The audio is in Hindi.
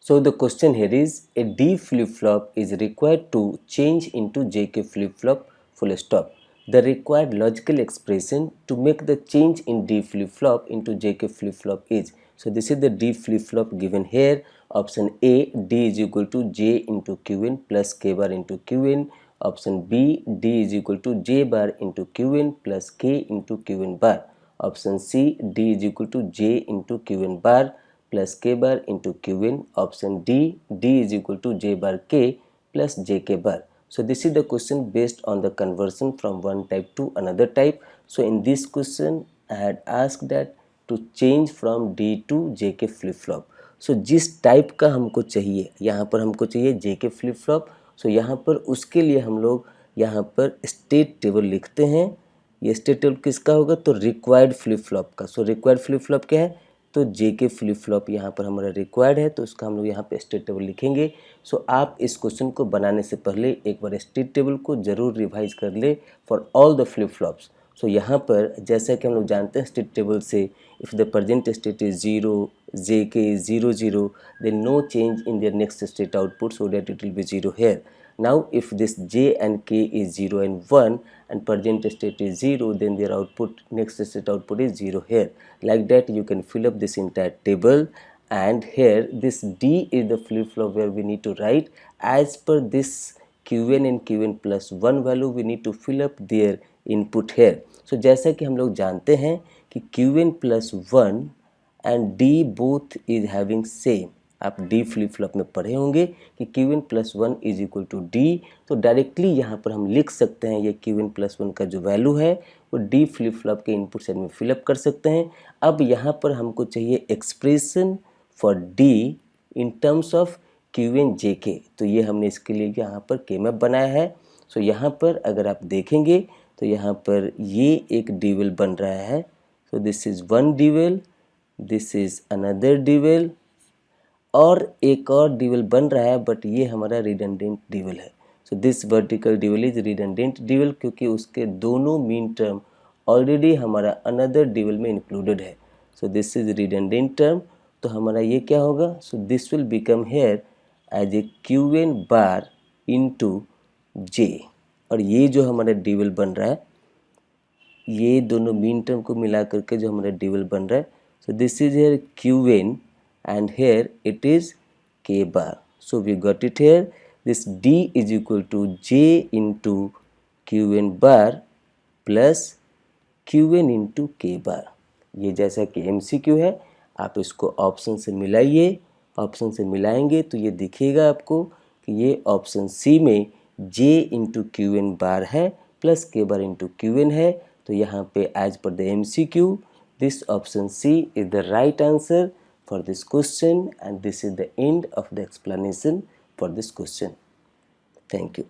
So the question here is, a D flip-flop is required to change into JK flip-flop full stop. The required logical expression to make the change in D flip-flop into JK flip-flop is, so this is the D flip-flop given here. Option A, D is equal to J into Qn plus K bar into Qn. Option B, D is equal to J bar into Qn plus K into Qn bar. Option C, D is equal to J into Qn bar plus K bar into Qn. Option D, D is equal to J bar K plus JK bar. So this is the question based on the conversion from one type to another type. So in this question I had asked that to change from D to JK flip flop. So जिस टाइप का हमको चाहिए, यहाँ पर हमको चाहिए JK flip flop. सो यहाँ पर उसके लिए हम लोग यहाँ पर स्टेट टेबल लिखते हैं. ये स्टेट टेबल किसका होगा? तो रिक्वायर्ड फ्लिप फ्लॉप का. सो रिक्वायर्ड फ्लिप फ्लॉप क्या है? तो JK फ्लिप फ्लॉप यहाँ पर हमारा रिक्वायर्ड है, तो उसका हम लोग यहाँ पे स्टेट टेबल लिखेंगे. सो आप इस क्वेश्चन को बनाने से पहले एक बार स्टेट टेबल को जरूर रिवाइज कर ले for all the flip flops. So यहाँ पर जैसा कि हम लोग जानते हैं स्टेट टेबल से, if the present state is 0, JK is 0 0, then no change in their next state output, so that it will be 0 here. Now if this J and K is 0 and 1 and present state is 0, then their output, next state output is 0 here. Like that you can fill up this entire table, and here this D is the flip flop where we need to write as per this Qn and Qn plus 1 value, we need to fill up their input here. So जैसा कि हम लोग जानते हैं कि Qn plus 1 and D both is having same. आप D फ्लिप फ्लॉप में पढ़े होंगे कि Qn plus 1 is equal to D. तो डायरेक्टली यहाँ पर हम लिख सकते हैं ये Qn प्लस 1 का जो वैल्यू है वो D फ्लिप फ्लॉप के इनपुट साइड में फिलअप कर सकते हैं. अब यहाँ पर हमको चाहिए expression for D in terms of Qn JK. तो ये हमने इसके लिए यहाँ पर K मैप बनाया है. सो यहाँ पर अगर आप देखेंगे तो यहाँ पर ये एक डीवेल बन रहा है. So this is one dual, this is another dual, और एक और डीवेल बन रहा है, बट ये हमारा रिडंडेंट डीवेल है. So this vertical dual is redundant dual क्योंकि उसके दोनों मीन टर्म ऑलरेडी हमारा अनदर डीवेल में इंक्लूडेड है. So this is redundant term. तो हमारा ये क्या होगा? So this will become here as a Qn bar into J. और ये जो हमारा डीवेल बन रहा है, ये दोनों मीन टर्म को मिला करके जो हमारा डीवेल बन रहा है, so this is here Qn and here it is K bar. So we got it here. This D is equal to J into Qn bar plus Qn into K bar. ये जैसा कि MCQ है, आप इसको ऑप्शन से मिलाइए. ऑप्शन से मिलाएंगे तो ये दिखेगा आपको कि ये ऑप्शन C में J इंटू Qn बार है plus K bar into Qn है. तो यहाँ पे as per the MCQ, this option C is the right answer for this question, and this is the end of the explanation for this question. Thank you.